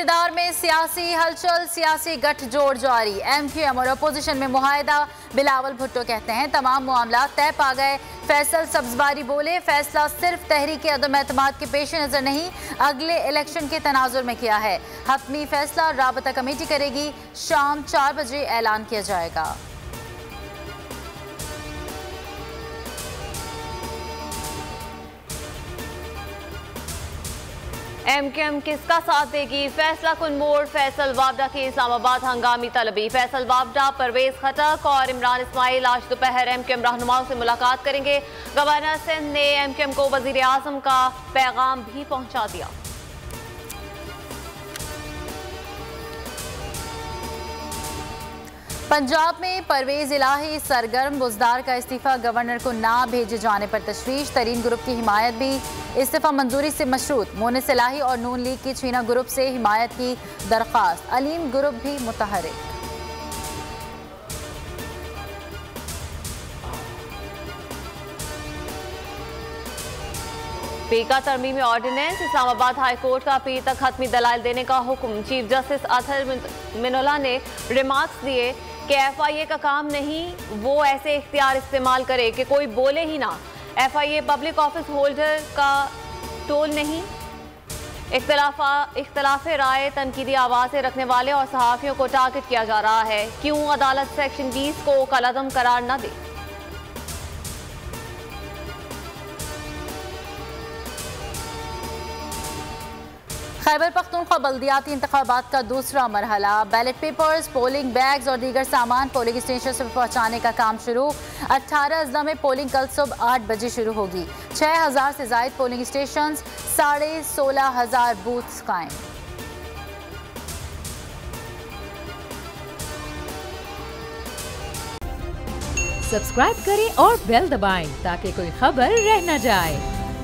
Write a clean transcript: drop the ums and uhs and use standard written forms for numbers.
इक़्तिदार में सियासी हलचल, सियासी गठजोड़ जारी। MQM और अपोजिशन में मुआहदा। बिलावल भुट्टो कहते हैं तमाम मामला तय पा गए। फैसल सब्जबारी बोले फैसला सिर्फ तहरीक अदम एतमाद के पेश नज़र नहीं, अगले इलेक्शन के तनाजुर में किया है। हतमी फैसला राबता कमेटी करेगी। शाम 4 बजे ऐलान किया जाएगा। MQM किसका साथ देगी? फैसला कुन मोड़ फैसल वावडा की इस्लामाबाद हंगामी तलबी। फैसल वावडा, परवेज खटक और इमरान इस्माइल आज दोपहर MQM रहनुमाओं से मुलाकात करेंगे। गवर्नर सिंध ने MQM को वजीर आजम का पैगाम भी पहुंचा दिया। पंजाब में परवेज इलाही सरगर्म। बुजदार का इस्तीफा गवर्नर को ना भेजे जाने पर तशवीश। तरीन ग्रुप की हिमायत भी। इस्तीफा मंजूरी से मशरूत। मोनिस इलाही और नून लीग की छीना ग्रुप से हिमायत की दरख्वास्त। अलीम ग्रुप भी मुतहरिक। पीका तरमीमी ऑर्डिनेंस। इस्लामाबाद हाई कोर्ट का पीर तक हतमी दलाइल देने का हुक्म। चीफ जस्टिस अतहर मिनुल्लाह ने रिमार्क्स दिए कि FIA का काम नहीं वो ऐसे इख्तियार इस्तेमाल करे कि कोई बोले ही ना। FIA पब्लिक ऑफिस होल्डर का टोल नहीं। इख्तलाफ राय, तनकीदी आवाज़ें रखने वाले और सहाफ़ियों को टारगेट किया जा रहा है। क्यों अदालत सेक्शन 20 को कलअदम करार न दे? खैबर पख्तूनख्वा बल्दियाती इंतखाबात का दूसरा मरहला। बैलेट पेपर्स, पोलिंग बैग्स और दीगर सामान पोलिंग स्टेशन से पहुंचाने का काम शुरू। 18 अजला में पोलिंग कल सुबह 8 बजे शुरू होगी। 6000 से जायद पोलिंग स्टेशन, 16,500 बूथ्स कायम। सब्सक्राइब करें और बेल दबाएं ताकि कोई खबर रह न जाए।